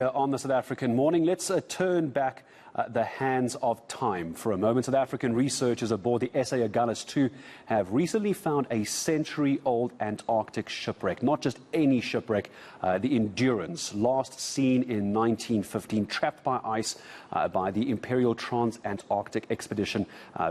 On the South African morning, let's turn back the hands of time for a moment. South African researchers aboard the SA Agulhas Two have recently found a century-old Antarctic shipwreck. Not just any shipwreck, the Endurance, last seen in 1915, trapped by ice by the Imperial Trans-Antarctic Expedition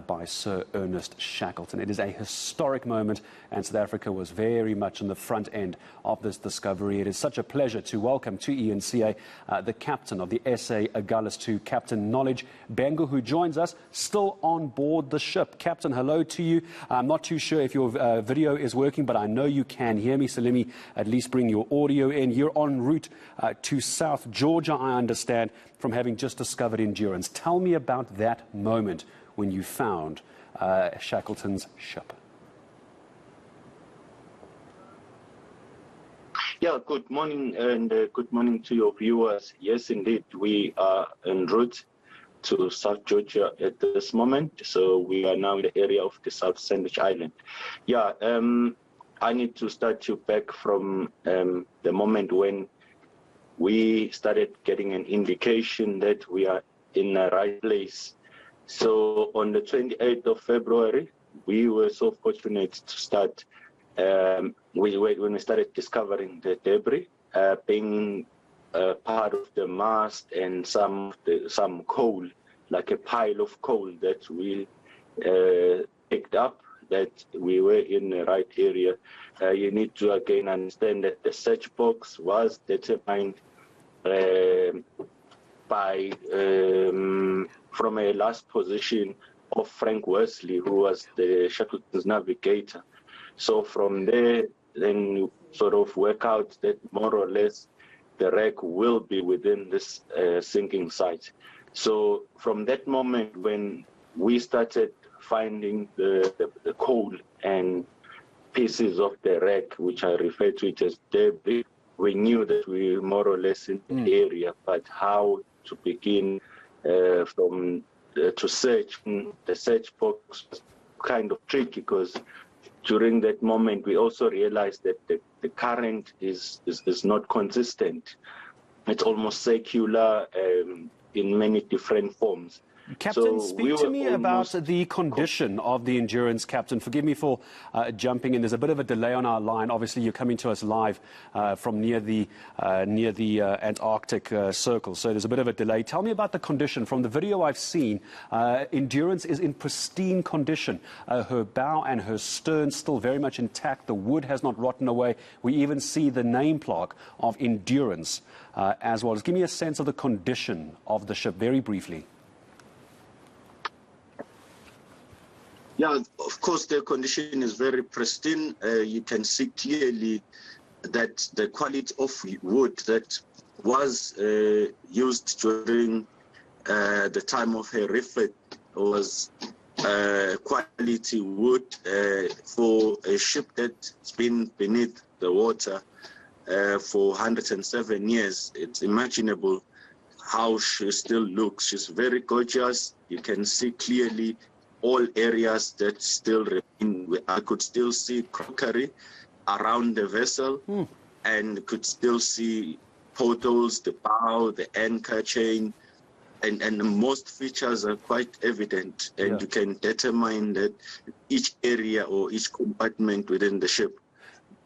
by Sir Ernest Shackleton. It is a historic moment, and South Africa was very much in the front end of this discovery. It is such a pleasure to welcome to eNCA the captain of the SA Agulhas Two, Captain Knowledge Bhengu, who joins us still on board the ship. Captain, hello to you. I'm not too sure if your video is working, but I know you can hear me, so let me at least bring your audio in. You're en route to South Georgia, I understand, from having just discovered Endurance. Tell me about that moment when you found Shackleton's ship. Yeah, good morning, and good morning to your viewers. Yes, indeed, we are en route to South Georgia at this moment. So we are now in the area of the South Sandwich Island. Yeah, I need to start you back from the moment when we started getting an indication that we are in the right place. So on the 28th of February, we were so fortunate to start when we started discovering the debris, being part of the mast and some coal, like a pile of coal that we picked up, that we were in the right area. You need to again understand that the search box was determined by from a last position of Frank Wesley, who was the Shackleton's navigator. So from there, then you sort of work out that more or less the wreck will be within this sinking site. So from that moment when we started finding the coal and pieces of the wreck, which I refer to it as debris, we knew that we were more or less in the area, but how to begin to search the search box was kind of tricky, because during that moment we also realized that the current is not consistent. It's almost circular in many different forms. Captain, speak to me about the condition of the Endurance, Captain. Forgive me for jumping in. There's a bit of a delay on our line. Obviously, you're coming to us live from near the Antarctic Circle, so there's a bit of a delay. Tell me about the condition. From the video I've seen, Endurance is in pristine condition. Her bow and her stern still very much intact. The wood has not rotten away. We even see the name plaque of Endurance as well. Just give me a sense of the condition of the ship, very briefly. Yeah, of course, the condition is very pristine. You can see clearly that the quality of wood that was used during the time of her refit was quality wood for a ship that's been beneath the water for 107 years. It's imaginable how she still looks. She's very gorgeous. You can see clearly all areas that still remain. I could still see crockery around the vessel, and could still see portholes, the bow, the anchor chain, and most features are quite evident, and you can determine that each area or each compartment within the ship.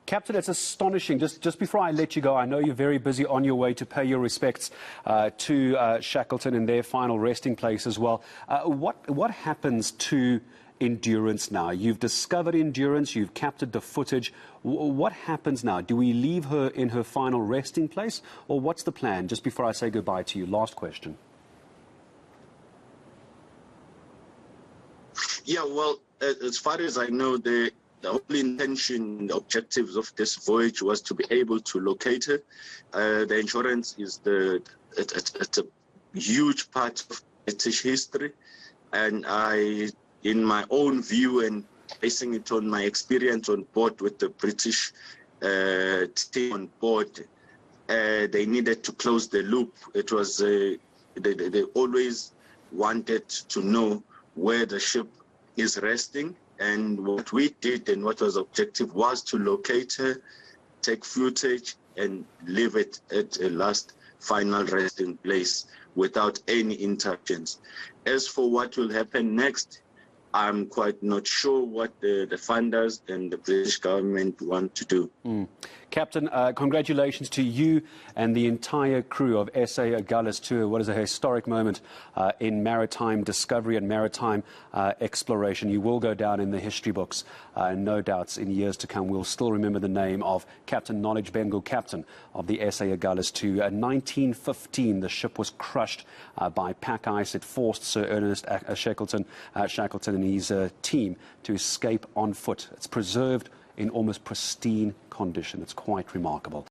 Captain, it's astonishing. Just before I let you go, I know you're very busy on your way to pay your respects to Shackleton in their final resting place as well. What happens to Endurance now? You've discovered Endurance, you've captured the footage. What happens now? Do we leave her in her final resting place, or what's the plan? Just before I say goodbye to you, last question. Yeah, well, as far as I know, the only intention, the objectives of this voyage was to be able to locate her. The Endurance is it's a huge part of British history, and in my own view and basing it on my experience on board with the British team on board, they needed to close the loop. It was they always wanted to know where the ship is resting. And what we did and what was objective was to locate her, take footage, and leave it at a last final resting place without any interruptions. As for what will happen next, I'm quite not sure what the funders and the British government want to do. Captain, congratulations to you and the entire crew of SA Agulhas Two. What is a historic moment in maritime discovery and maritime exploration. You will go down in the history books, no doubts, in years to come. We'll still remember the name of Captain Knowledge Bhengu, captain of the SA Agulhas Two. In 1915, the ship was crushed by pack ice. It forced Sir Ernest Shackleton and his team to escape on foot. It's preserved in almost pristine condition. It's quite remarkable.